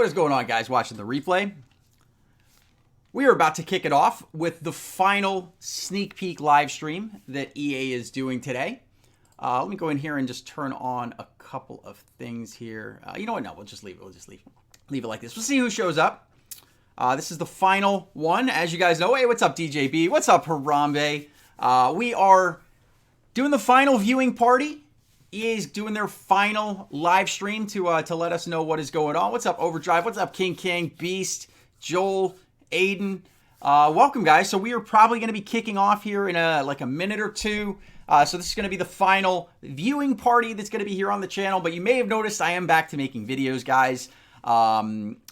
What is going on, guys, watching the replay? We are about to kick it off with the final sneak peek live stream that EA is doing today. Let me go in here and just turn on a couple of things here. You know what? No, we'll just leave it. We'll just leave it like this. We'll see who shows up. This is the final one, as you guys know. Hey, what's up, DJB? What's up, Harambe? We are doing the final viewing party. EA's doing their final live stream to let us know what is going on. What's up, Overdrive? What's up, King, Beast, Joel, Aiden? Welcome, guys. So we are probably going to be kicking off here in a minute or two. So this is going to be the final viewing party that's going to be here on the channel. But you may have noticed I am back to making videos, guys.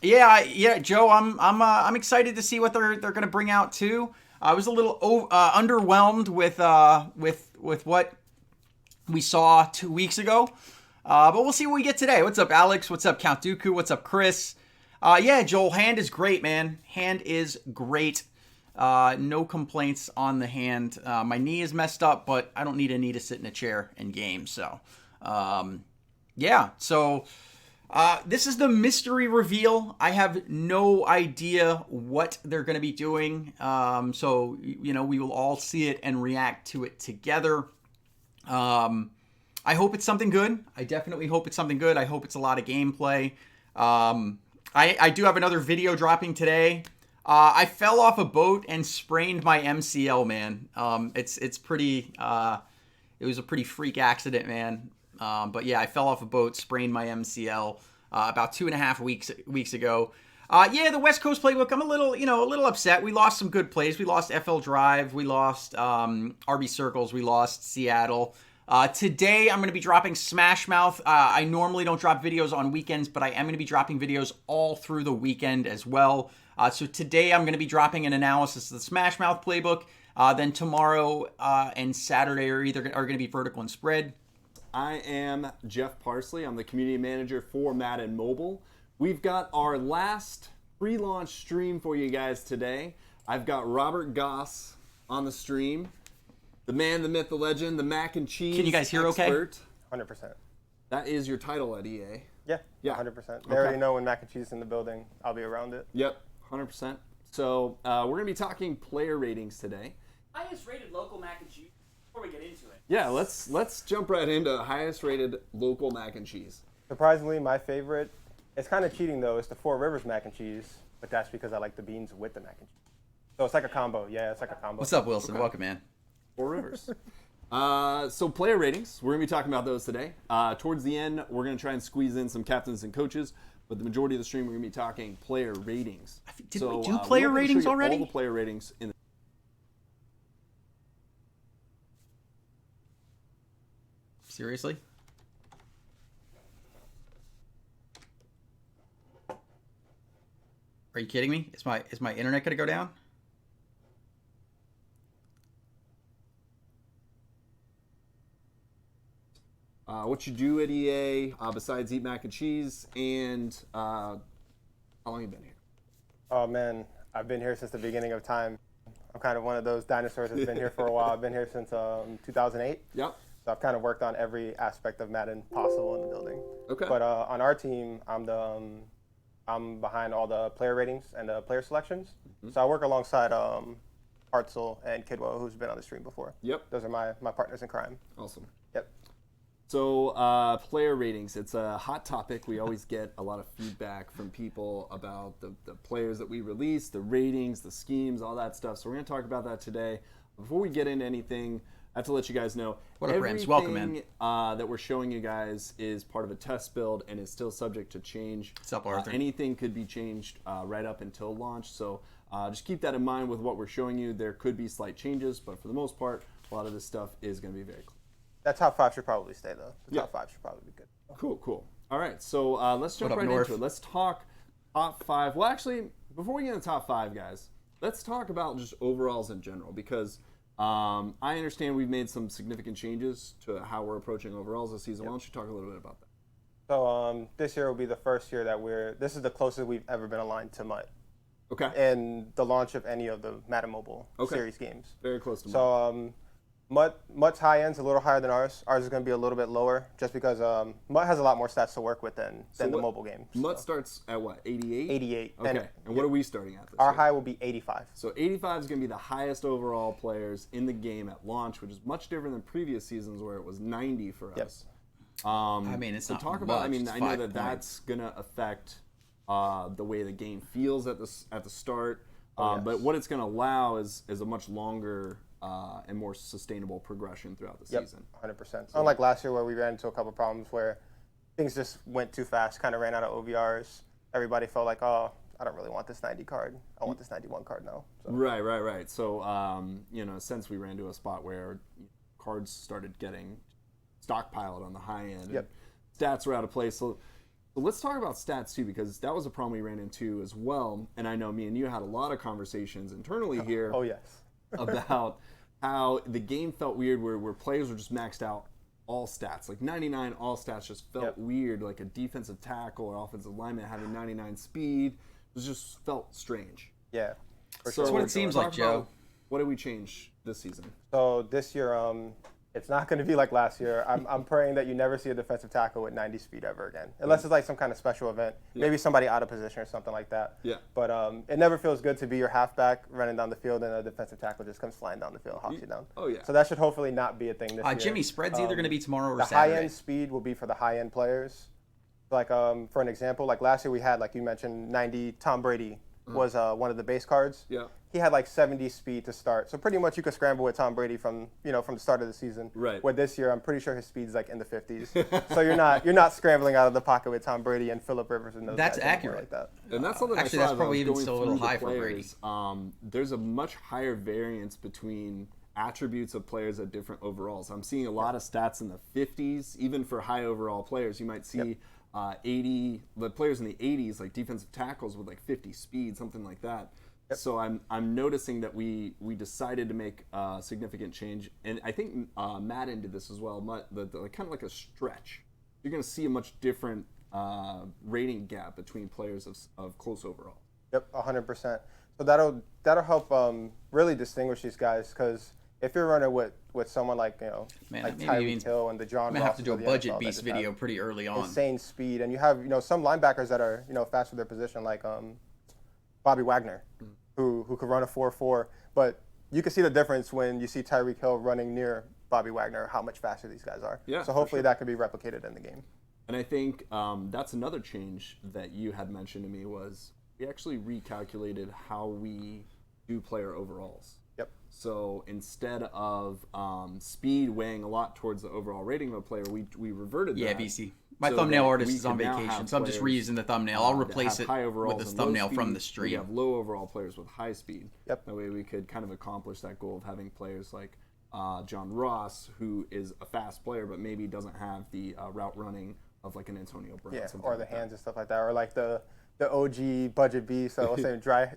Yeah, Joe, I'm excited to see what they're going to bring out too. I was a little underwhelmed with what we saw 2 weeks ago. But we'll see what we get today. What's up, Alex? What's up, Count Dooku? What's up, Chris? Yeah, Joel, hand is great, man. Hand is great. No complaints on the hand. My knee is messed up, but I don't need a knee to sit in a chair and game. So, yeah. So, this is the mystery reveal. I have no idea what they're going to be doing. So, you know, we will all see it and react to it together. I hope it's something good. I definitely hope it's something good. I hope it's a lot of gameplay. I do have another video dropping today. I fell off a boat and sprained my MCL, man. It's pretty, it was a pretty freak accident, man. But yeah, I fell off a boat, sprained my MCL, about 2.5 weeks ago. Yeah, the West Coast playbook, I'm a little upset. We lost some good plays. We lost FL Drive. We lost RB Circles. We lost Seattle. Today, I'm going to be dropping Smash Mouth. I normally don't drop videos on weekends, but I am going to be dropping videos all through the weekend as well. So today, I'm going to be dropping an analysis of the Smash Mouth playbook. Then tomorrow and Saturday are going to be vertical and spread. I am Jeff Parsley. I'm the community manager for Madden Mobile. We've got our last pre-launch stream for you guys today. I've got Robert Goss on the stream. The man, the myth, the legend, the mac and cheese Can you guys hear expert. okay? 100%. That is your title at EA. Yeah, 100%. They already know when mac and cheese is in the building, I'll be around it. Yep, 100%. So we're going to be talking player ratings today. Highest rated local mac and cheese before we get into it. Yeah, let's jump right into highest rated local mac and cheese. Surprisingly, my favorite, it's kind of cheating though, it's the Four Rivers mac and cheese, but that's because I like the beans with the mac and cheese. So it's like a combo. Yeah, it's like a combo. What's up, Wilson? Okay. Welcome, man. Four Rivers. So player ratings, we're going to be talking about those today. Towards the end, we're going to try and squeeze in some captains and coaches, but the majority of the stream, we're going to be talking player ratings. Did we do player ratings already? All the player ratings in the Seriously? Are you kidding me? Is my internet going to go down? What you do at EA besides eat mac and cheese, and how long have you been here? Oh man, I've been here since the beginning of time. I'm kind of one of those dinosaurs that's been here for a while. I've been here since 2008. Yep. So I've kind of worked on every aspect of Madden possible in the building. Okay. But on our team, I'm behind all the player ratings and the player selections. Mm-hmm. So I work alongside Hartzell and Kidwell, who's been on the stream before. Yep. Those are my partners in crime. Awesome. Yep. So player ratings, it's a hot topic. We always get a lot of feedback from people about the players that we release, the ratings, the schemes, all that stuff. So we're going to talk about that today. Before we get into anything, I have to let you guys know, what up, Rams? Welcome, man. That we're showing you guys is part of a test build and is still subject to change. What's up, Arthur? Anything could be changed right up until launch. So just keep that in mind with what we're showing you. There could be slight changes, but for the most part, a lot of this stuff is going to be very clear. That top 5 should probably stay, though. The top 5 should probably be good. Cool. All right, so let's jump right into it. Let's talk top 5. Well, actually, before we get into top 5, guys, let's talk about just overalls in general, because I understand we've made some significant changes to how we're approaching overalls this season. Why don't you talk a little bit about that? So this year will be the first year that this is the closest we've ever been aligned to MUT. Okay. And the launch of any of the Madden Mobile series games. Very close to MUT. So Mutt's high end's a little higher than ours. Ours is going to be a little bit lower just because Mutt has a lot more stats to work with than the mobile game. Mutt starts at what, 88? 88. Okay, and what are we starting at this Our year? high will be 85. So 85 is going to be the highest overall players in the game at launch, which is much different than previous seasons where it was 90 for us. I mean, it's not talk much. about. I mean, It's I know 5 that that's going to affect the way the game feels at the start. But what it's going to allow is a much longer and more sustainable progression throughout the season. 100%. So, unlike last year where we ran into a couple problems where things just went too fast, kind of ran out of OVRs. Everybody felt like, oh, I don't really want this 90 card. I want this 91 card now. So. Right. So, since we ran to a spot where cards started getting stockpiled on the high end, and stats were out of place. So let's talk about stats too, because that was a problem we ran into as well. And I know me and you had a lot of conversations internally here. Oh, yes. About how the game felt weird where players were just maxed out all stats. Like 99 all stats just felt weird, like a defensive tackle or offensive lineman having 99 speed. It just felt strange. Yeah. So that's what it seems like, Joe. What did we change this season? So this year, it's not going to be like last year. I'm praying that you never see a defensive tackle with 90 speed ever again, unless it's like some kind of special event, maybe somebody out of position or something like that. Yeah. But it never feels good to be your halfback running down the field and a defensive tackle just comes flying down the field and hawks you down. Oh, yeah. So that should hopefully not be a thing this year. Jimmy, spread's either going to be tomorrow or the Saturday. high-end speed will be for the high-end players. Like, for an example, like last year we had, like you mentioned, 90 Tom Brady was one of the base cards. Yeah. He had like 70 speed to start. So pretty much you could scramble with Tom Brady from the start of the season. Right. Where this year I'm pretty sure his speed's like in the 50s. So you're not scrambling out of the pocket with Tom Brady and Phillip Rivers and those That's guys accurate. like that. And that's something Actually, I saw that's as I probably was even going still a through little the high for Brady. players. There's a much higher variance between attributes of players at different overalls. I'm seeing a lot of stats in the 50s, even for high overall players. You might see 80, the players in the 80s, like defensive tackles with like 50 speed, something like that. So I'm noticing that we decided to make a significant change, and I think Madden did this as well. Kind of like a stretch. You're going to see a much different rating gap between players of close overall. Yep, 100%. So that'll help really distinguish these guys, because if you're running with someone like like Tyreek Hill and the John Ross, I'm gonna have to do a budget beast video pretty early on. Insane speed, and you have some linebackers that are fast for their position, like Bobby Wagner, who could run a 4.4, but you can see the difference when you see Tyreek Hill running near Bobby Wagner, how much faster these guys are. Yeah, so hopefully that can be replicated in the game. And I think that's another change that you had mentioned to me was we actually recalculated how we do player overalls. Yep. So instead of speed weighing a lot towards the overall rating of a player, we reverted that. Yeah, BC. My thumbnail artist is on vacation, so I'm just reusing the thumbnail. I'll replace it with this thumbnail from the stream. We have low overall players with high speed. Yep. That way we could kind of accomplish that goal of having players like John Ross, who is a fast player, but maybe doesn't have the route running of like an Antonio Brown. Yeah, or the hands and stuff like that, or like the OG budget beast. So I was saying Dre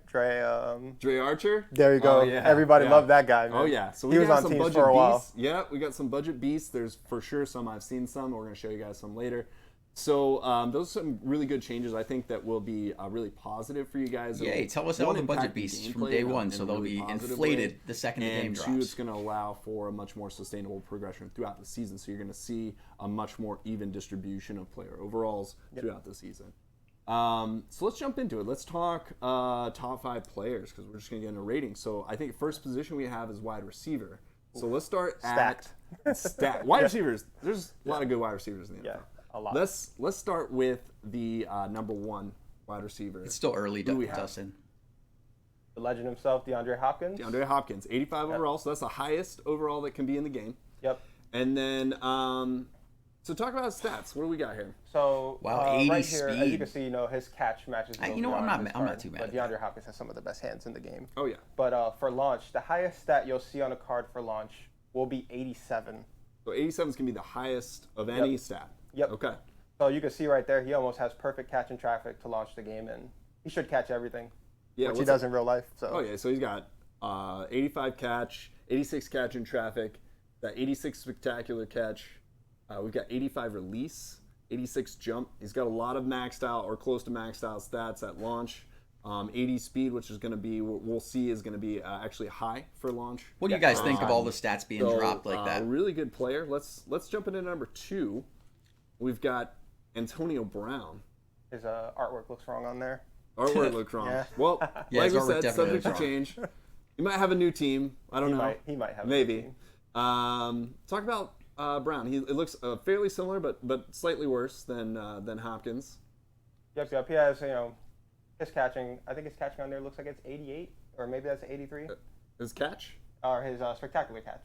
Archer. There you go. Oh, yeah. Everybody loved that guy, man. Oh yeah. So he was on some teams budget for a while. beasts. Yeah, we got some budget beasts. There's for sure some I've seen some. We're gonna show you guys some later. So those are some really good changes. I think that will be really positive for you guys. Yay, tell us all the budget beasts from day one, so they'll be inflated the second the game drops. And two, it's going to allow for a much more sustainable progression throughout the season. So you're going to see a much more even distribution of player overalls throughout the season. So let's jump into it. Let's talk top 5 players, because we're just going to get into rating. So I think first position we have is wide receiver. So let's start Stacked. at wide receivers. There's a lot of good wide receivers in the NFL. Yeah. A lot. Let's start with the number 1 wide receiver. It's still early, Dustin. The legend himself, DeAndre Hopkins. DeAndre Hopkins, 85 overall, so that's the highest overall that can be in the game. Yep. And then, so talk about his stats. What do we got here? So wow, 80 right here, speed. as you can see, his catch matches. I'm not too mad. But DeAndre Hopkins has some of the best hands in the game. Oh yeah. But for launch, the highest stat you'll see on a card for launch will be 87. So 87 is gonna be the highest of any stat. Yep. Okay. So you can see right there, he almost has perfect catch in traffic to launch the game, and he should catch everything, which he does in real life. So. Oh yeah, so he's got 85 catch, 86 catch in traffic, that 86 spectacular catch. We've got 85 release, 86 jump. He's got a lot of maxed out or close to maxed out stats at launch. 80 speed, which is going to be, we'll see, is going to be actually high for launch. What do you guys think of all the stats being dropped like that? Really good player. Let's jump into number 2. We've got Antonio Brown. His artwork looks wrong on there. Artwork looks wrong. Yeah. Well, Yeah, like his we artwork said, definitely subject to looks wrong. change. He might have a new team. I don't know. He might have Maybe. a new team. Talk about Brown. It looks fairly similar, but slightly worse than Hopkins. Yep. He has, his catching. I think his catching on there looks like it's 88, or maybe that's 83. His catch? Or his spectacular catch.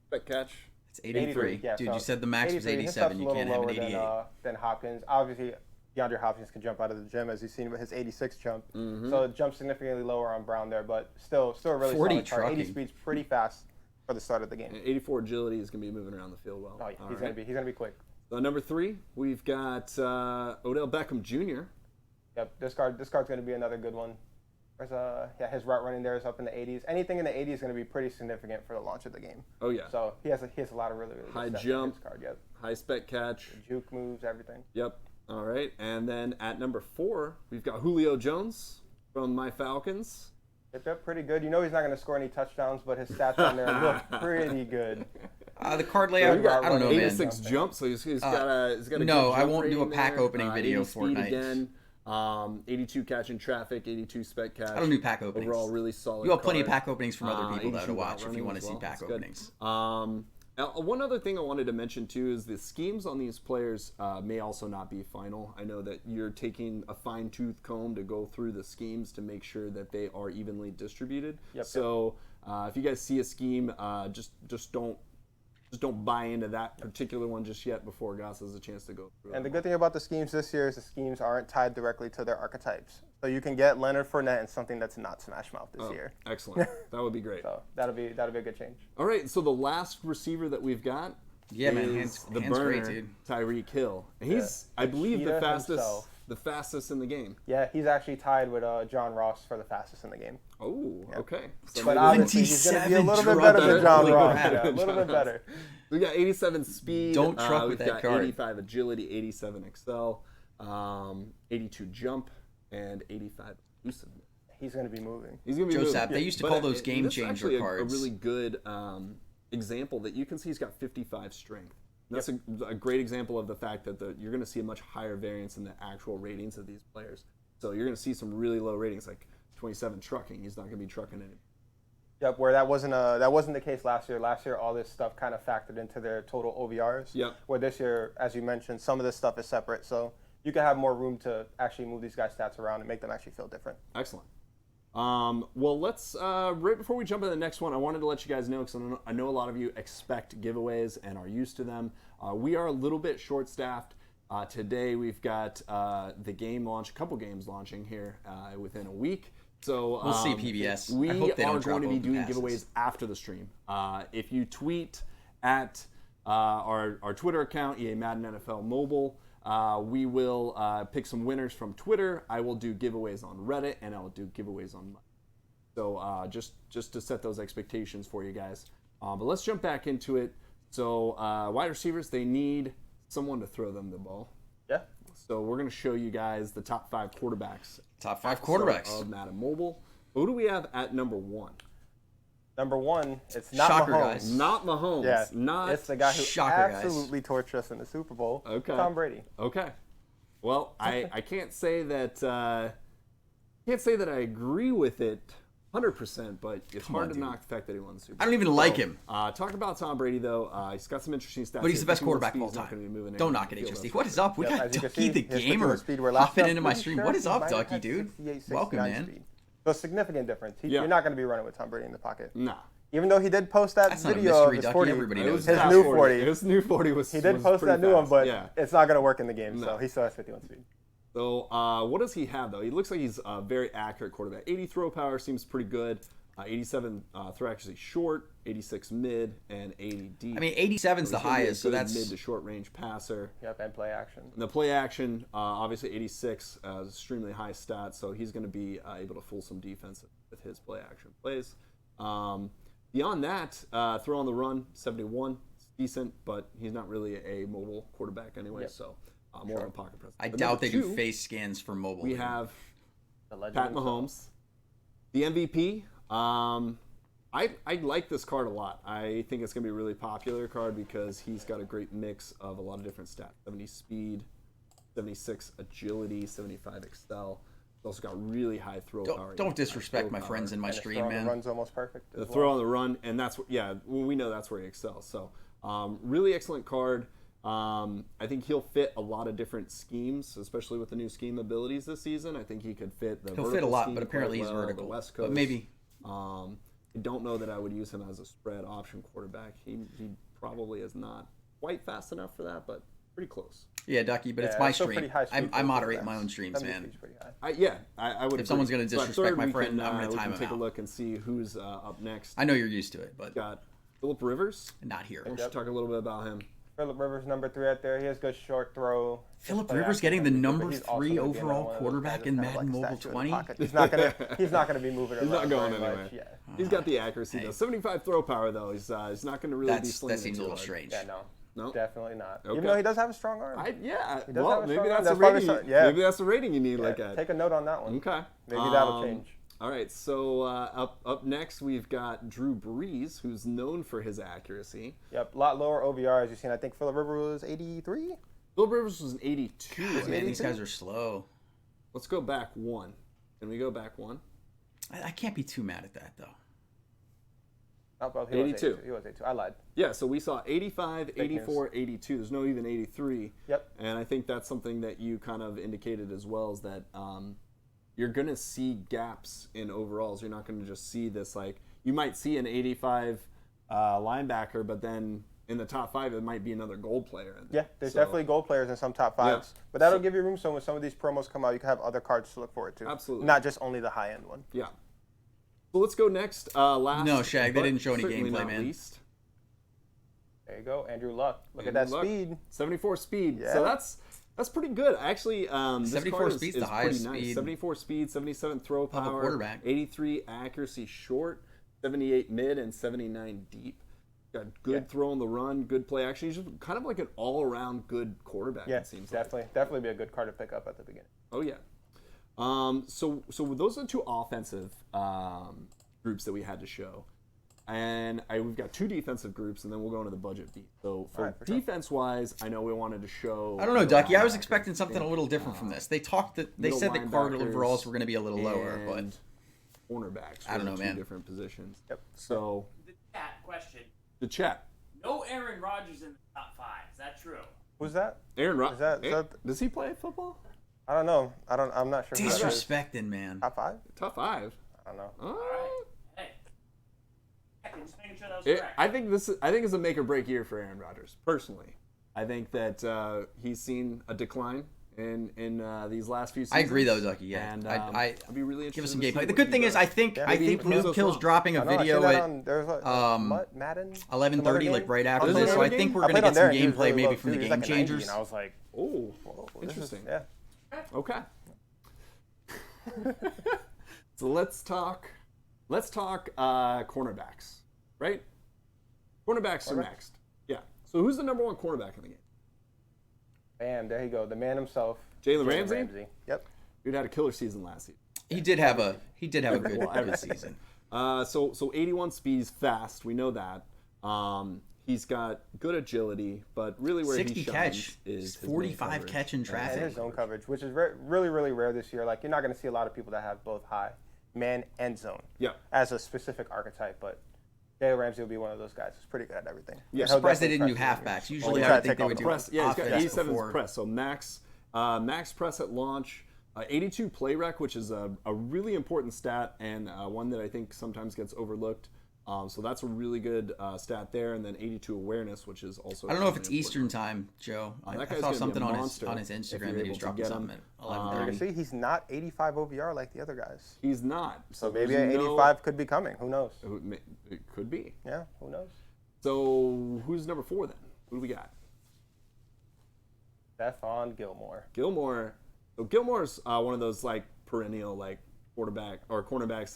Spec catch? It's 83. Yeah, Dude, so you said the max was 83. His stuff's 87. a You little can't have an lower 88. than Hopkins. Obviously, DeAndre Hopkins can jump out of the gym, as you've seen with his 86 jump. Mm-hmm. So it jumps significantly lower on Brown there, but still a really 40 solid card. 80 trucking. speed's pretty fast for the start of the game. And 84 agility is going to be moving around the field well. Oh yeah, All he's right. gonna be quick. Number 3, we've got Odell Beckham Jr. Yep, this card's gonna be another good one. There's his route running there is up in the 80s. Anything in the 80s is gonna be pretty significant for the launch of the game. Oh yeah. So he has a lot of really good High stats on jump. his card. Yep, High spec catch. juke moves, everything. Yep. All right. And then at number 4, we've got Julio Jones from my Falcons. Yep, pretty good. He's not gonna score any touchdowns, but his stats on there look pretty good. The card layout, I don't know, man. 86 jump, so he's got a good no, jump I won't do a rating pack there. opening video 80 speed Fortnite. again. 82 catch in traffic, 82 spec catch. I don't do pack openings. Overall, really solid. You have plenty of card. pack openings from other people though 82 to watch if running you want to as see well. pack That's good. openings. One other thing I wanted to mention too is the schemes on these players may also not be final. I know that you're taking a fine-tooth comb to go through the schemes to make sure that they are evenly distributed. Yep. So if you guys see a scheme, just don't buy into that particular one just yet before Goss has a chance to go through. And the good thing about the schemes this year is the schemes aren't tied directly to their archetypes. So you can get Leonard Fournette in something that's not Smash Mouth this year. Excellent. That would be great. So that'll be a good change. All right, so the last receiver that we've got Yeah, man, is the hands burner, great, dude. Tyreek Hill. And he's, I believe, the Cheetah fastest in the game. Yeah, he's actually tied with John Ross for the fastest in the game. Oh, okay. So But maybe obviously he's going to be a little bit better than John Ross. Yeah, a little bit better. we got 87 speed. Don't truck with we've that got card. 85 agility, 87 excel, 82 jump, and 85 elusiveness. He's going to be moving. He's gonna be Joe moving. Sapp, they used to But call those game this is changer actually cards. A really good example that you can see he's got 55 strength. And that's a great example of the fact that you're going to see a much higher variance in the actual ratings of these players. So you're going to see some really low ratings, like 27 trucking. He's not going to be trucking any. Yep, where that wasn't the case last year. Last year, all this stuff kind of factored into their total OVRs. Yep. Where this year, as you mentioned, some of this stuff is separate, so you can have more room to actually move these guys' stats around and make them actually feel different. Excellent. Well, let's right before we jump into the next one, I wanted to let you guys know, because I know a lot of you expect giveaways and are used to them. We are a little bit short-staffed. Today we've got the game launch, a couple games launching here within a week. So We'll see PBS. We I hope they don't are going to be drop doing open giveaways passes. after the stream. If you tweet at our Twitter account, EA Madden NFL Mobile, we will pick some winners from Twitter. I will do giveaways on Reddit, and I'll do giveaways on Monday. So just to set those expectations for you guys. But let's jump back into it. So wide receivers, they need someone to throw them the ball. Yeah. So we're going to show you guys the top 5 quarterbacks. Top 5 quarterbacks. Of Madden Mobile. Who do we have at number 1? Number 1, it's not Shocker, Mahomes. guys. Not Mahomes. Yeah, Not. it's the guy who Shocker, guys. absolutely torched us in the Super Bowl. Okay. Tom Brady. Okay. Well, I can't say that I agree with it 100%, but it's hard to knock the fact that he won the Super Bowl. I don't even like him. Talk about Tom Brady though. He's got some interesting stats. But he's the best 51 quarterback of speed, all he's not gonna be time. moving Don't in knock the it, field HSD. as What is up? We Yep, got as you can Ducky see, the his 51 gamer speed, where last hopping time into my pretty stream. sure What is he up, might have Ducky, had dude? 68, Welcome, 69 man. speed. So a significant difference. Yeah. You're not going to be running with Tom Brady in the pocket. Nah. Even though he did post that That's not a video mystery, of his Ducky. 40. Everybody It knows was his fast new 40. 40. His new 40 was. He did was post pretty that new one, fast. but yeah. it's not going to work in the game, No. so he still has 51 speed. So what does he have though? He looks like he's a very accurate quarterback. 80 throw power seems pretty good. 87 throw accuracy short, 86 mid, and 80 deep. I mean, 87's the He's gonna be a highest, so good that's mid to short range passer. Yep, and play action. The play action, obviously 86, is extremely high stats, so he's going to be able to fool some defense with his play action plays. Beyond that, throw on the run, 71, it's decent, but he's not really a mobile quarterback anyway, so more of a pocket presence. I But doubt number they 2, do face scans for mobile. We have Pat Mahomes. The MVP. I like this card a lot. I think it's going to be a really popular card because he's got a great mix of a lot of different stats. 70 speed, 76 agility, 75 excel. He's also got really high throw power. Don't disrespect my friends in my stream, man. The run's almost perfect. The throw on the run, and that's what, we know that's where he excels. So, really excellent card. I think he'll fit a lot of different schemes, especially with the new scheme abilities this season. I think he could fit the He'll fit a lot, but apparently he's vertical. The West Coast. But maybe. I don't know that I would use him as a spread option quarterback. He probably is not quite fast enough for that, but pretty close. Yeah, Ducky, but it's my stream. I moderate my own streams, man. I would. If someone's going to disrespect my friend, I'm going to time him out. Take a look and see who's up next. I know you're used to it, but got Phillip Rivers. Not here. We should talk a little bit about him. Phillip Rivers, number 3 out there. He has good short throw. Phillip Rivers getting the number 3 overall quarterback in Madden Mobile 20. He's not gonna be moving. He's not going anywhere. Yeah. He's got the accuracy though. 75 throw power though. He's not going to really be slinging. That seems a little strange. Yeah, no, definitely not. Okay. Even though he does have a strong arm. Well, maybe that's a rating. Maybe that's a rating you need to look at. Take a note on that one. Okay. Maybe that'll change. All right, so up next we've got Drew Brees, who's known for his accuracy. Yep, a lot lower OVR as you've seen. I think Phillip Rivers was 83. Phillip Rivers was an 82. God, man, these guys are slow. Let's go back one. Can we go back one? I can't be too mad at that though. Oh, well, he 82. Was 82. He was 82. I lied. Yeah, so we saw 85, 84, 82. There's no even 83. Yep. And I think that's something that you kind of indicated as well, is that you're going to see gaps in overalls. You're not going to just see this, like, you might see an 85 linebacker, but then in the top 5, it might be another gold player. Yeah, there's definitely gold players in some top 5s. Yeah. But that'll give you room so when some of these promos come out, you can have other cards to look forward to. Absolutely. Not just only the high-end one. Yeah. So let's go next. Last. No, Shag, they didn't show any gameplay, man. Least. There you go, Andrew Luck. Look at that speed. 74 speed. Yeah. So that's pretty good. Actually, 74 speed's the highest nice. speed. 74 speed, 77 throw power, of a quarterback. 83 accuracy short, 78 mid, and 79 deep. Got good throw on the run, good play action. He's just kind of like an all-around good quarterback. Yeah, it seems definitely be a good card to pick up at the beginning. Oh yeah. So those are the two offensive groups that we had to show. And we've got 2 defensive groups, and then we'll go into the budget beat. So for defense-wise, I know we wanted to show. I don't know, Ducky. I was expecting something a little different from this. They said the card overalls were going to be a little lower, but cornerbacks. I don't know, man. 2 different positions. Yep. So the chat question. The chat. No Aaron Rodgers in the top 5. Is that true? Who's that? Aaron Rodgers. Does he play football? I don't know. I'm not sure. Disrespecting, man. Top 5? Top 5. I don't know. All right. Hey. Just making sure that was correct. I think it's a make or break year for Aaron Rodgers. Personally, I think that he's seen a decline in these last few seasons. I agree, though, Ducky. Yeah, and I'd be really interested. give us some gameplay. The good thing is, I think Luke Kill's dropping a video at Madden 11:30, like right after this. So I think we're gonna get some gameplay maybe from the Game Changers. And I was like, oh, interesting. Yeah. Okay. So let's talk cornerbacks, right? Cornerbacks are next. Yeah. So who's the number 1 cornerback in the game? Bam, there you go. The man himself. Jalen Ramsey? Yep. Dude had a killer season last season. He did have a good season. So 81 speed is fast. We know that. He's got good agility, but really where he shines is his 45 catch in traffic. And his zone coverage, which is really, really rare this year. Like, you're not going to see a lot of people that have both high man and zone as a specific archetype, but Jalen Ramsey will be one of those guys who's pretty good at everything. Yeah, surprised they didn't do halfbacks. Usually I would think they would do press. Yeah, he's got 87 before. press. So max press at launch, 82 play rec, which is a really important stat and one that I think sometimes gets overlooked. So that's a really good stat there, and then 82 awareness, which is also. I don't know if it's Eastern time, Joe. I saw something on his Instagram that he was dropping something at 11:30. You can see he's not 85 OVR like the other guys. He's not. So maybe an 85 could be coming. Who knows? It could be. Yeah, who knows? So who's number 4 then? Who do we got? Stephon Gilmore. So Gilmore's one of those like perennial like cornerbacks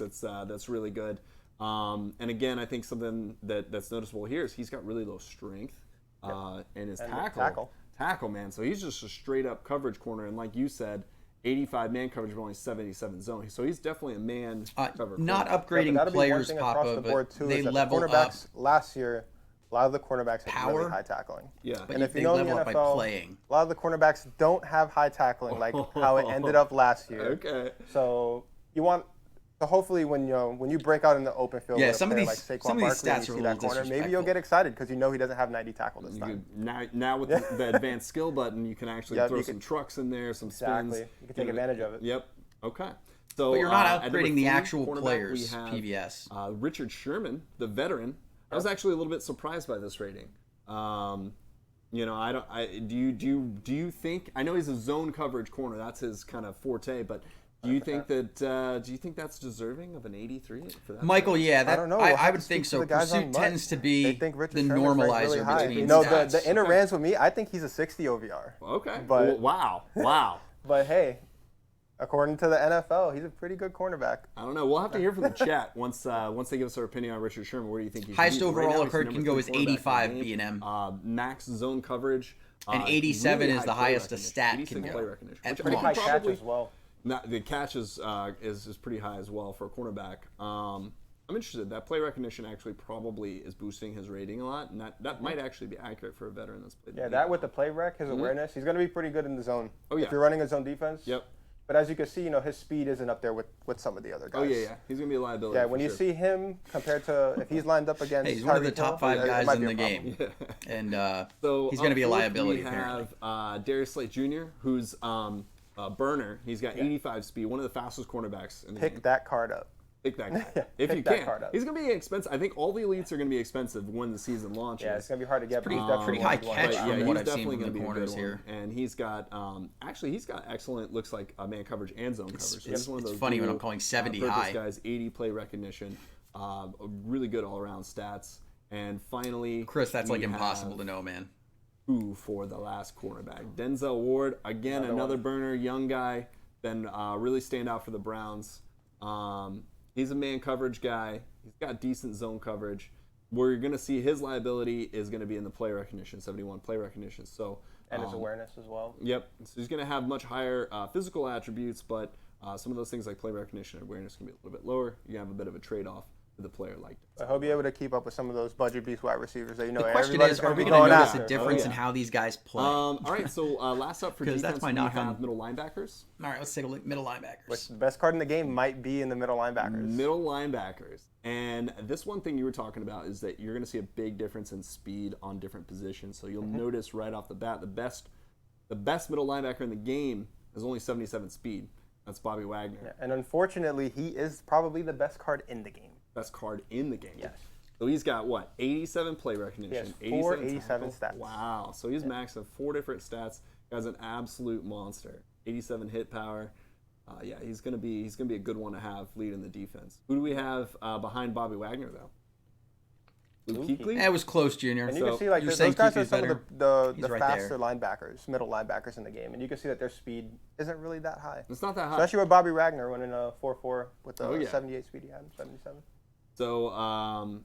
that's really good. And again, I think something that's noticeable here is he's got really low strength and his tackle, man. So he's just a straight up coverage corner. And like you said, 85 man coverage, but only 77 zone. So he's definitely a man cover. Not quarterback. upgrading players, Papa, but they level up. Last year, a lot of the cornerbacks had power, really high tackling. Yeah. But and if they you know level the up NFL, by playing. A lot of the cornerbacks don't have high tackling like how it ended up last year. Okay. So you want. So hopefully, when you break out in the open field, yeah, with some a of player these like some Saquon of these Barkley, stats you are a see little that corner, maybe you'll disrespectful. get excited because you know he doesn't have 90 tackle this time. Now with the advanced skill button, you can actually throw some trucks in there, some spins. Exactly. You can take advantage of it. Yep. Okay. So, But you're not at upgrading the 3, actual cornerback, players, we have, PVS. Richard Sherman, the veteran. I was actually a little bit surprised by this rating. Do you think? I know he's a zone coverage corner. That's his kind of forte. But do you think that's deserving of an 83 for that? Michael, yeah, I don't know. I would think so. Pursuit tends to be the normalizer really between stats. stats. The inner Rams with me, I think he's a 60 OVR. Okay. But wow. But hey, according to the NFL, he's a pretty good cornerback. I don't know. We'll have to hear from the chat once they give us our opinion on Richard Sherman. Where do you think he's highest overall I've heard he's can number go 3 as 85 cornerback in the B&M. Max zone coverage. And 87 really is the high highest play a stat recognition. can 86 play go. recognition. At Which I Pretty think high catch probably- as well. The catch is pretty high as well for a cornerback. I'm interested. That play recognition actually probably is boosting his rating a lot, and that might actually be accurate for a veteran that's played. Yeah, that with the play rec, his awareness, he's going to be pretty good in the zone. Oh, yeah. If you're running a zone defense. Yep. But as you can see, his speed isn't up there with some of the other guys. Oh yeah. He's gonna be a liability. Yeah, when you see him compared to if he's lined up against. Hey, he's one of the Tyreek top Hill, 5 it guys might in be a the problem. game, and so he's going to be a liability. We Apparently, have Darius Slate Jr., who's a burner. He's got 85 speed, one of the fastest cornerbacks in the game. Pick that card up. Pick that guy. Yeah, if pick you that can. card up. He's gonna be expensive. I think all the elites are gonna be expensive when the season launches. Yeah, it's gonna be hard to get. pretty- but he's definitely pretty high one of the catch ones. from he's what I've definitely seen from gonna the be a corners good here. one. And he's got he's got excellent. Looks like man coverage and zone coverage. So he's one of it's those funny when dual, I'm calling 70 purpose high. guys, 80 play recognition, really good all around stats. And finally, Chris, that's like we impossible have to know, man. who for the last cornerback? Denzel Ward, again, another burner, young guy, then really stand out for the Browns. He's a man coverage guy. He's got decent zone coverage. Where you're going to see his liability is going to be in the play recognition, 71 play recognition. So And his awareness as well. Yep. So he's going to have much higher physical attributes, but some of those things like play recognition and awareness can be a little bit lower. You have a bit of a trade-off with a player like that. I hope you're able to keep up with some of those budget beast wide receivers that The question everybody's is, are we be going to going notice after. a difference Oh, in yeah. how these guys play? All right, so last up for 'Cause defense, that's my we knock have on- middle linebackers. All right, let's take a look. Middle linebackers. Which the best card in the game might be in the middle linebackers. Middle linebackers. And this one thing you were talking about is that you're going to see a big difference in speed on different positions. So you'll notice right off the bat, the best middle linebacker in the game is only 77 speed. That's Bobby Wagner. Yeah, and unfortunately, he is probably the best card in the game. Best card in the game. Yes. So he's got what? 87 play recognition. He has 87 stats. Wow. So he's maxed out 4 different stats. Guy's an absolute monster. 87 hit power. Yeah, he's gonna be a good one to have leading the defense. Who do we have behind Bobby Wagner though? Luke Kuechly? It was close, Junior. And you can see like you're those saying guys are Kuechly's some better. of the He's right faster there. linebackers, middle linebackers in the game, and you can see that their speed isn't really that high. It's not that high. Especially with Bobby Wagner running a 4.4 with the Oh, yeah. 78 speed he had, 77. So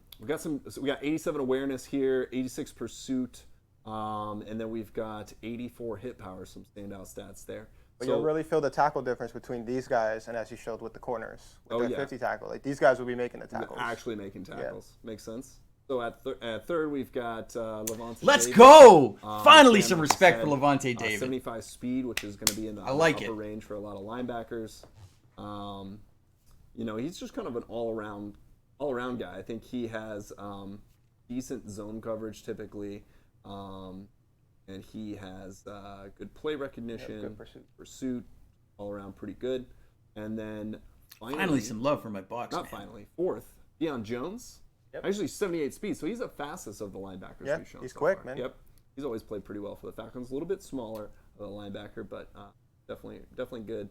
we got 87 awareness here, 86 pursuit, and then we've got 84 hit power, some standout stats there. But So you'll really feel the tackle difference between these guys and as you showed with the corners, with Oh, their yeah. 50 tackle. Like these guys will be making the tackles. actually making tackles. Makes sense. So at third, we've got Levante Let's David. go! Finally, Sam, some like I respect said, for Levante David. 75 speed, which is going to be in the I like upper it. range for a lot of linebackers. He's just kind of an all-around guy. I think he has decent zone coverage typically, and he has good play recognition, good pursuit, all around pretty good. And then Finally, some love for my Bucks. not man. finally, fourth, Deion Jones. Yep. Actually, 78 speed, so he's the fastest of the linebackers Yeah, we've shown. he's so quick, far. man. Yep, he's always played pretty well for the Falcons. A little bit smaller of a linebacker, but definitely good.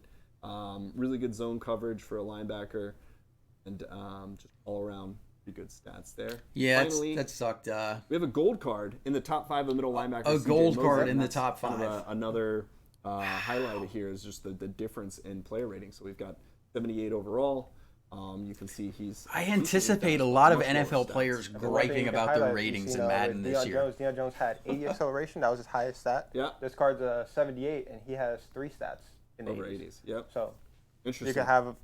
Really good zone coverage for a linebacker, and just all around pretty good stats there. Yeah, Finally, that sucked. we have a gold card in the top 5 of middle linebackers. A CJ gold Mosley, card and in the that's top kind of 5. another highlight here is just the difference in player rating. So we've got 78 overall. You can see I anticipate a lot of much lower NFL stats. players And one thing griping you can about their highlight, ratings you in know, Madden with this Deion year. Deion Jones had 80 acceleration. That was his highest stat. Yeah. This card's a 78, and he has 3 stats in the over 80s. 80s. Yep. So Interesting.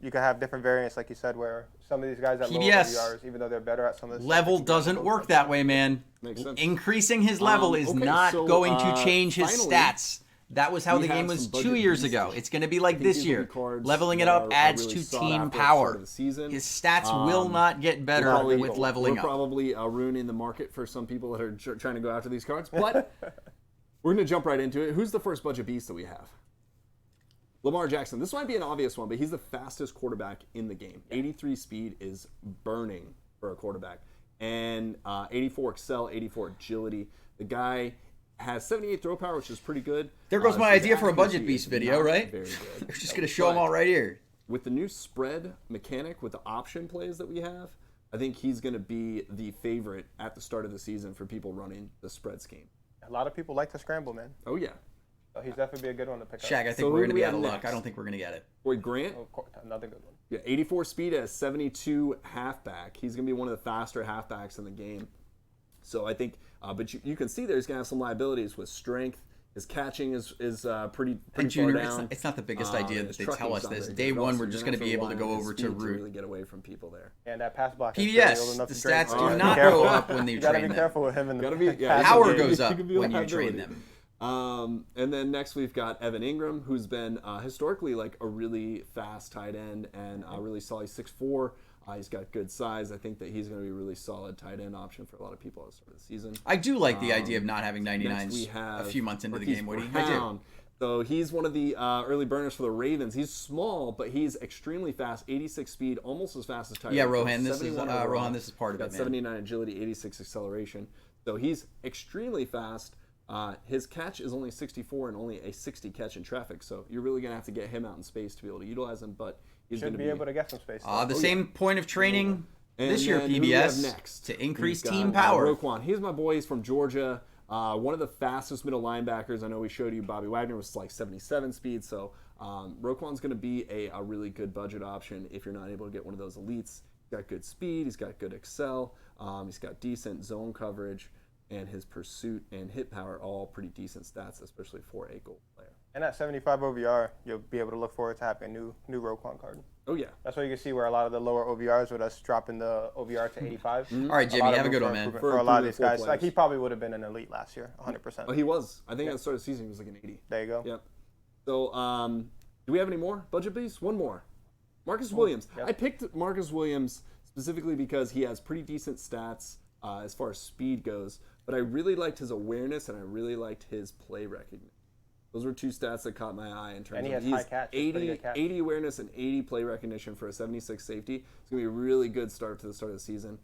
you could have different variants, like you said, where some of these guys at lower PBS. OVRs, even though they're better at some of this Level stuff, they can doesn't go work for that way, man. Makes sense. Increasing his level is okay, not so, going to change his finally, stats. That was how we the game have was some 2 budget years beasts. ago. It's going to be like I think this these will be year. cards Leveling it that up are adds really to sought team after at the power. start of the season. His stats will not get better with leveling we're up. probably ruining the market for some people that are trying to go after these cards, but we're going to jump right into it. Who's the first budget beast that we have? Lamar Jackson. This might be an obvious one, but he's the fastest quarterback in the game. 83 speed is burning for a quarterback. And 84 excel, 84 agility. The guy has 78 throw power, which is pretty good. There goes my His idea for a budget accuracy beast is video, not right? Very good. We're just going to show them all right here. With the new spread mechanic, with the option plays that we have, I think he's going to be the favorite at the start of the season for people running the spread scheme. A lot of people like to scramble, man. Oh, yeah. So he's definitely be a good one to pick Shaq, I up. think So we're who going do to we be have out of luck. next? I don't think we're going to get it. Boy, Grant. Of course, another good one. Yeah, 84 speed as 72 halfback. He's going to be one of the faster halfbacks in the game. So I think, but you can see there he's going to have some liabilities with strength. His catching is pretty Junior, far down. it's not the biggest idea that His they trucking's tell us not this. very Day good. one, Also, we're you're just gonna going to be have able to go rely on over his to speed root. really get away from people there. And that pass block. PBS, the stats do Be not careful. go up when you You gotta train be them. careful with him in the Gotta be- yeah, passing Power game. goes up He can be when you liability. train them. And then next we've got Evan Ingram, who's been historically like a really fast tight end and really solid. 6'4". He's got good size. I think that he's going to be a really solid tight end option for a lot of people at the start of the season. I do like the idea of not having Next we 99s have a few months into the Marquise game, Woody. I do. Brown. So he's one of the early burners for the Ravens. He's small, but he's extremely fast. 86 speed, almost as fast as tight end. Yeah, Rohan, this is 71 overall. Rohan. This is part of Got it, man. 79 agility, 86 acceleration. So he's extremely fast. His catch is only 64 and only a 60 catch in traffic. So you're really going to have to get him out in space to be able to utilize him. But he's going Should to be able to get some space. The same point of training And this year, then who do we have PBS, next? to increase We've team got, power. Roquan. He's my boy. He's from Georgia. One of the fastest middle linebackers. I know we showed you Bobby Wagner was like 77 speed. So Roquan's going to be a really good budget option if you're not able to get one of those elites. He's got good speed. He's got good excel. He's got decent zone coverage. And his pursuit and hit power, all pretty decent stats, especially for a goal player. And at 75 OVR, you'll be able to look forward to having a new Roquan card. Oh, yeah. That's why you can see where a lot of the lower OVRs with us dropping the OVR to 85. All right, Jimmy, have a good one, man. For a lot of these improvement guys. for Like, he players. probably would have been an elite last year, 100%. Oh, he was. I think at the start of the season, he was like an 80. There you go. Yep. So, do we have any more budget beasts? One more. Marcus Williams. Yep. I picked Marcus Williams specifically because he has pretty decent stats as far as speed goes, but I really liked his awareness and I really liked his play recognition. Those were two stats that caught my eye in terms And he of has high catch. He's pretty good catch. 80 awareness and 80 play recognition for a 76 safety. It's going to be a really good start to the start of the season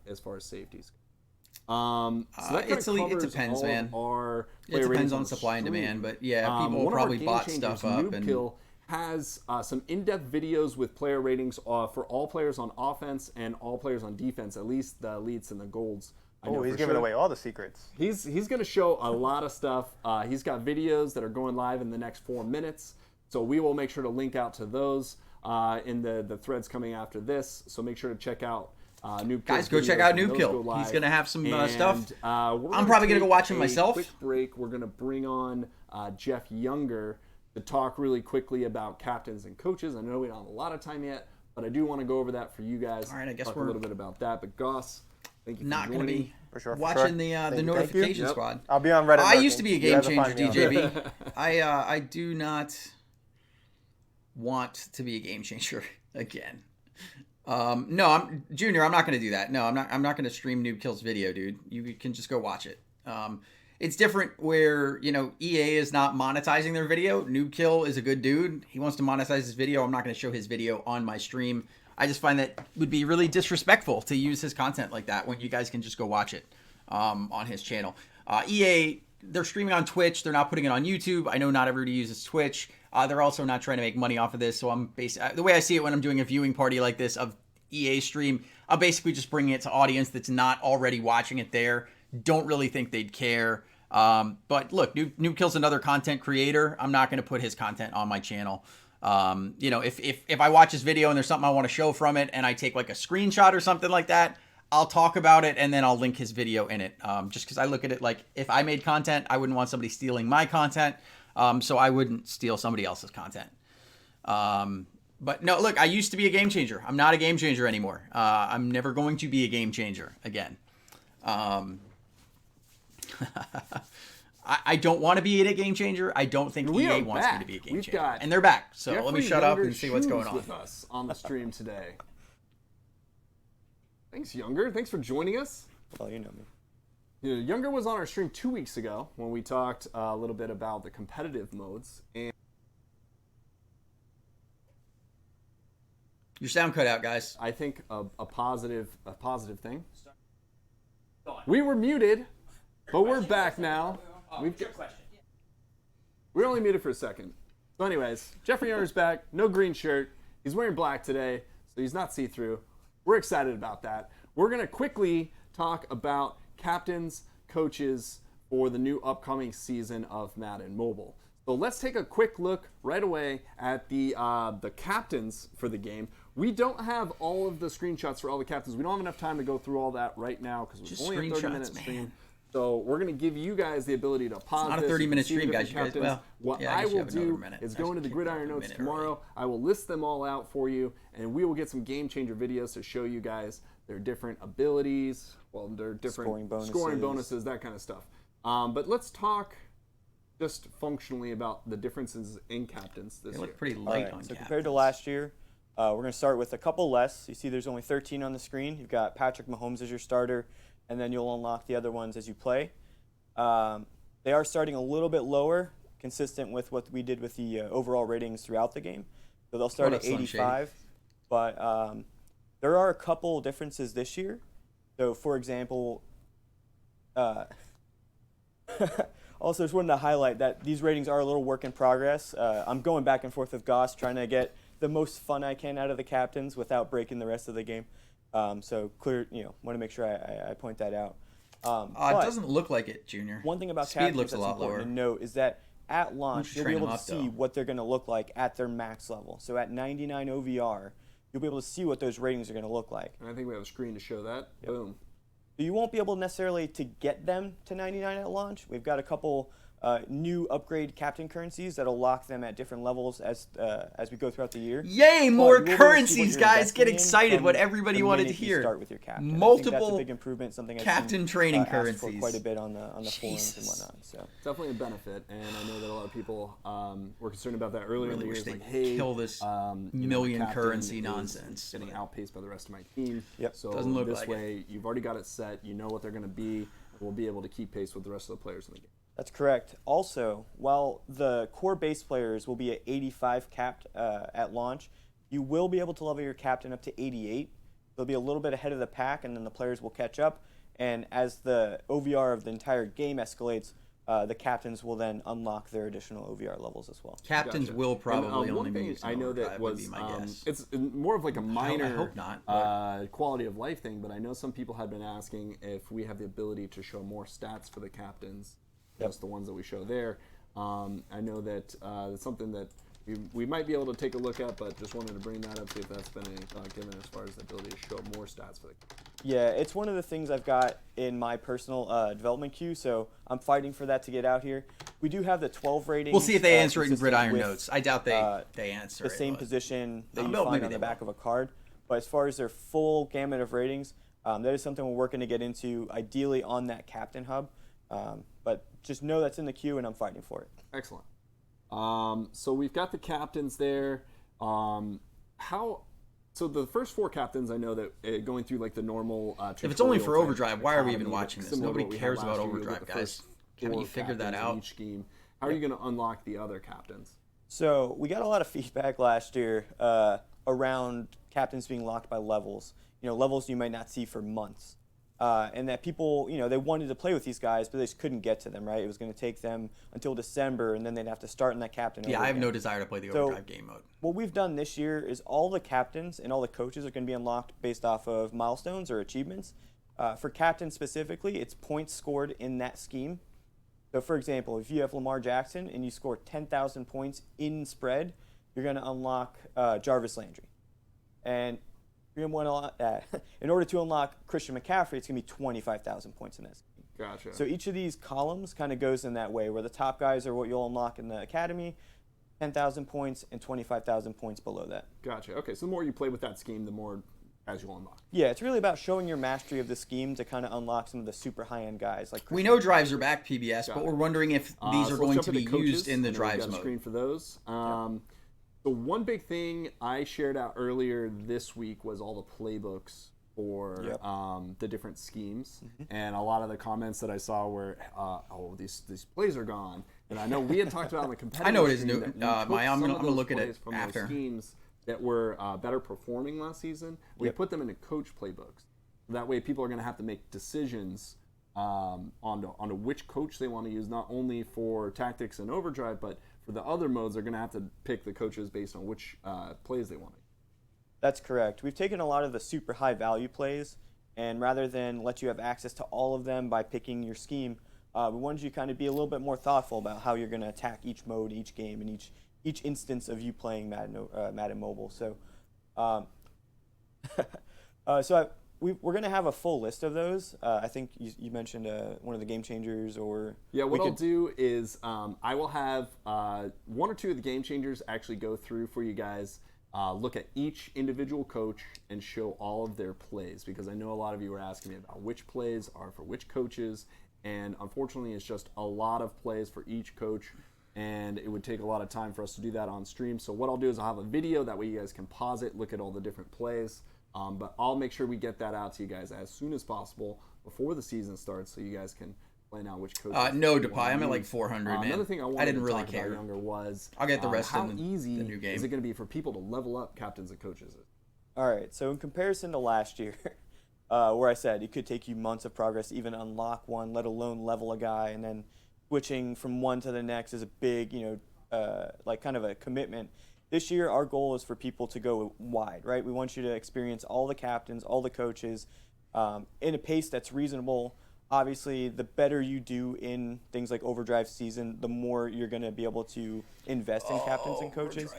as far as safeties. So that kinda It covers depends, all of man. our It player depends ratings on the supply and stream. demand, but yeah, people One of our probably game bought changers, stuff up. Noob And Kill has some in-depth videos with player ratings for all players on offense and all players on defense, at least the elites and the golds. I know Oh, he's for giving sure. away all the secrets. He's going to show a lot of stuff. He's got videos that are going live in the next 4 minutes, so we will make sure to link out to those in the threads coming after this. So make sure to check out Noob Guys, Kill's go check videos out when Noob those Kill. go live. He's gonna have some And, stuff. we're I'm probably gonna go take watch him a myself. Quick break. We're going to bring on Jeff Younger to talk really quickly about captains and coaches. I know we don't have a lot of time yet, but I do want to go over that for you guys. All right, I guess talk we're a little bit about that. But Goss, thank you for not going to joining. be For sure. watching the Thank you. notification Yep. squad. I'll be on Reddit. I used to lurking. be a You game guys will changer, find me on DJB. I do not want to be a game changer again. No, I'm Junior. I'm not going to do that. No, I'm not going to stream Noob Kill's video, dude. You can just go watch it. It's different where EA is not monetizing their video. Noob Kill is a good dude. He wants to monetize his video. I'm not going to show his video on my stream. I just find that would be really disrespectful to use his content like that when you guys can just go watch it on his channel. EA, they're streaming on Twitch. They're not putting it on YouTube. I know not everybody uses Twitch. They're also not trying to make money off of this. So the way I see it when I'm doing a viewing party like this of EA stream, I'm basically just bringing it to audience that's not already watching it there. Don't really think they'd care. But look, Noob Kill's another content creator. I'm not going to put his content on my channel. If I watch his video and there's something I want to show from it and I take like a screenshot or something like that, I'll talk about it and then I'll link his video in it. Just because I look at it like if I made content, I wouldn't want somebody stealing my content. So I wouldn't steal somebody else's content. But no, look, I used to be a game changer. I'm not a game changer anymore. I'm never going to be a game changer again. I don't want to be a game changer. I don't think EA wants me to be a game changer. And they're back. So let me shut up and see what's going on. With us on the stream today. Thanks, Younger. Thanks for joining us. Well, you know me. Younger was on our stream 2 weeks ago when we talked a little bit about the competitive modes. And your sound cut out, guys. I think a positive thing. We were muted, but we're back now. We're only muted for a second. So anyways, Jeffrey Younger's back. No green shirt. He's wearing black today, so he's not see-through. We're excited about that. We're going to quickly talk about captains, coaches for the new upcoming season of Madden Mobile. So let's take a quick look right away at the captains for the game. We don't have all of the screenshots for all the captains. We don't have enough time to go through all that right now because it's only a 30-minute stream. So we're going to give you guys the ability to pause this. It's not a 30-minute stream, guys. What I will do is go into the Gridiron Notes tomorrow. I will list them all out for you, and we will get some game changer videos to show you guys their different abilities, their different scoring bonuses, that kind of stuff. But let's talk just functionally about the differences in captains this year. They look pretty light on So captains. compared to last year, we're going to start with a couple less. You see there's only 13 on the screen. You've got Patrick Mahomes as your starter, and then you'll unlock the other ones as you play. They are starting a little bit lower, consistent with what we did with the overall ratings throughout the game. So they'll start at 85, but there are a couple differences this year. So for example, also just wanted to highlight that these ratings are a little work in progress. I'm going back and forth with Goss, trying to get the most fun I can out of the captains without breaking the rest of the game. So want to make sure I point that out. It doesn't look like it, Junior. One thing about speed captains looks that's a lot important lower. to note is that at launch you'll be able to see though. what they're going to look like at their max level. So at 99 OVR, you'll be able to see what those ratings are going to look like. And I think we have a screen to show that. Yep. Boom. So you won't be able necessarily to get them to 99 at launch. We've got a couple new upgrade captain currencies that'll lock them at different levels as we go throughout the year. Yay, more currencies, guys! Get excited! What everybody wanted to hear. Start with your captain. Multiple that's a big improvement. Something captain training currencies. For quite a bit on the forums and whatnot. So definitely a benefit, and I know that a lot of people were concerned about that earlier in the year. Like, hey, kill this million currency nonsense. Getting outpaced by the rest of my team. Yep. So doesn't look this like way, you've already got it set. You know what they're going to be. We'll be able to keep pace with the rest of the players in the game. That's correct. Also, while the core base players will be at 85 capped at launch, you will be able to level your captain up to 88. They'll be a little bit ahead of the pack, and then the players will catch up. And as the OVR of the entire game escalates, the captains will then unlock their additional OVR levels as well. Captains will probably only be I know that was it's more of like a minor I hope not, quality of life thing, but I know some people had been asking if we have the ability to show more stats for the captains. Just the ones that we show there. I know that it's something that we might be able to take a look at, but just wanted to bring that up, see if that's been any thought given as far as the ability to show more stats for the. Yeah, it's one of the things I've got in my personal development queue, so I'm fighting for that to get out here. We do have the 12 ratings. We'll see if they answer it in Gridiron Notes. I doubt they answer the same position that you find on the back of a card. But as far as their full gamut of ratings, that is something we're working to get into, ideally on that captain hub. But just know that's in the queue, and I'm fighting for it. Excellent. So we've got the captains there. So the first four captains, I know that going through like the normal. If it's only for Overdrive, why are we even watching this? Nobody cares about Overdrive, guys. Haven't you figured that out? Each scheme. How are you going to unlock the other captains? So we got a lot of feedback last year around captains being locked by levels. Levels you might not see for months. And that people, they wanted to play with these guys, but they just couldn't get to them, right? It was going to take them until December, and then they'd have to start in that captain. Yeah, I have no desire to play the Overdrive game mode. What we've done this year is all the captains and all the coaches are going to be unlocked based off of milestones or achievements. For captains specifically, it's points scored in that scheme. So, for example, if you have Lamar Jackson and you score 10,000 points in spread, you're going to unlock Jarvis Landry. And in order to unlock Christian McCaffrey, it's going to be 25,000 points in that scheme. Gotcha. So each of these columns kind of goes in that way, where the top guys are what you'll unlock in the academy, 10,000 points and 25,000 points below that. Gotcha. Okay, so the more you play with that scheme, the more guys you'll unlock. Yeah, it's really about showing your mastery of the scheme to kind of unlock some of the super high-end guys. Like We know drives are back, PBS, but we're wondering if these are so let's going jump to be into coaches. used in the I know we've drives got a mode. screen for those. The one big thing I shared out earlier this week was all the playbooks for the different schemes, and a lot of the comments that I saw were, "Oh, these plays are gone." And I know we had talked about in the competitive. I know it is stream new. that we Maya, I'm took some gonna of those look at it plays from after. those schemes that were better performing last season. We put them into coach playbooks. That way, people are going to have to make decisions onto which coach they want to use, not only for tactics and overdrive, but for the other modes, they're going to have to pick the coaches based on which plays they want to use. That's correct. We've taken a lot of the super high value plays, and rather than let you have access to all of them by picking your scheme, we wanted you to kind of be a little bit more thoughtful about how you're going to attack each mode, each game, and each instance of you playing Madden Mobile. So, we're going to have a full list of those. I think you mentioned one of the game changers, or what I'll do is I will have one or two of the game changers actually go through for you guys. Look at each individual coach and show all of their plays, because I know a lot of you were asking me about which plays are for which coaches, and unfortunately it's just a lot of plays for each coach, and it would take a lot of time for us to do that on stream. So what I'll do is I'll have a video, that way you guys can pause it, look at all the different plays, but I'll make sure we get that out to you guys as soon as possible before the season starts, so you guys can plan out which coach. No, Depay, I'm at like 400, man. Another thing I wanted didn't to really talk care. about younger was I'll get the rest how in the easy new game. is it going to be for people to level up captains and coaches? All right, so in comparison to last year, where I said it could take you months of progress to even unlock one, let alone level a guy, and then switching from one to the next is a big, like kind of a commitment. This year, our goal is for people to go wide, right? We want you to experience all the captains, all the coaches, in a pace that's reasonable. Obviously, the better you do in things like overdrive season, the more you're going to be able to invest in captains and coaches.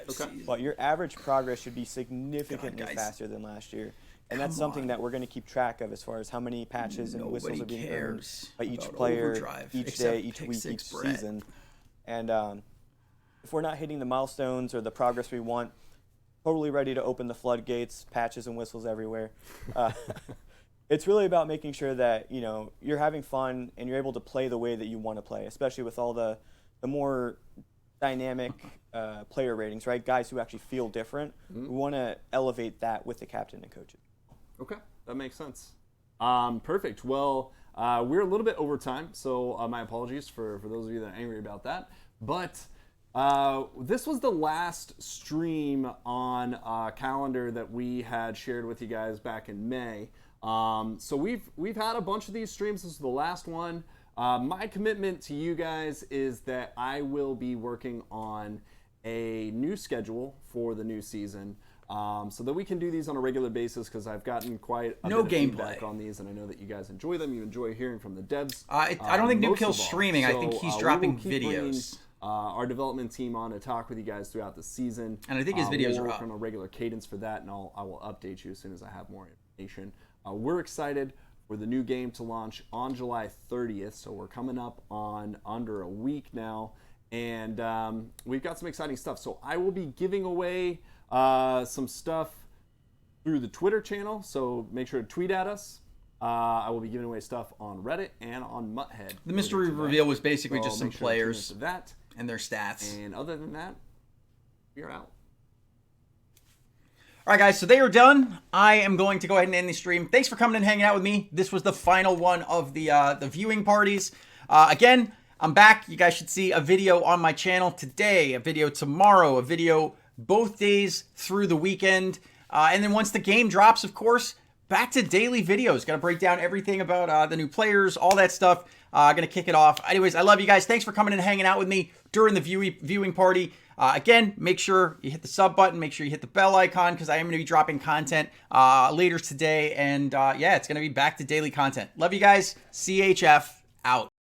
But your average progress should be significantly faster than last year. And that's something that we're going to keep track of as far as how many patches and whistles are being earned by each player, each day, each week, each season. And if we're not hitting the milestones or the progress we want, totally ready to open the floodgates, patches and whistles everywhere. It's really about making sure that you're having fun and you're able to play the way that you want to play, especially with all the more dynamic player ratings, right? Guys who actually feel different. We want to elevate that with the captain and coaches. Okay, that makes sense. Perfect. Well, we're a little bit over time, so my apologies for those of you that are angry about that. But this was the last stream on calendar that we had shared with you guys back in May. So we've had a bunch of these streams. This is the last one. My commitment to you guys is that I will be working on a new schedule for the new season, so that we can do these on a regular basis, because I've gotten quite a bit of feedback on these, and I know that you guys enjoy them. You enjoy hearing from the devs. I don't think Nukill's streaming. I think he's dropping videos. Our development team on to talk with you guys throughout the season, and I think his videos we'll are work up on a regular cadence for that, and I will update you as soon as I have more information. We're excited for the new game to launch on July 30th, so we're coming up on under a week now, and we've got some exciting stuff. So I will be giving away some stuff through the Twitter channel, so make sure to tweet at us. I will be giving away stuff on Reddit and on Mutthead. The mystery reveal was basically just some players that and their stats. And other than that, we are out. All right, guys, so they are done. I am going to go ahead and end the stream. Thanks for coming and hanging out with me. This was the final one of the viewing parties. Again, I'm back. You guys should see a video on my channel today, a video tomorrow, a video both days through the weekend. And then once the game drops, of course, back to daily videos. Going to break down everything about the new players, all that stuff. Going to kick it off. Anyways, I love you guys. Thanks for coming and hanging out with me during the viewing party. Again, make sure you hit the sub button. Make sure you hit the bell icon, because I am going to be dropping content later today. And yeah, it's going to be back to daily content. Love you guys. CHF out.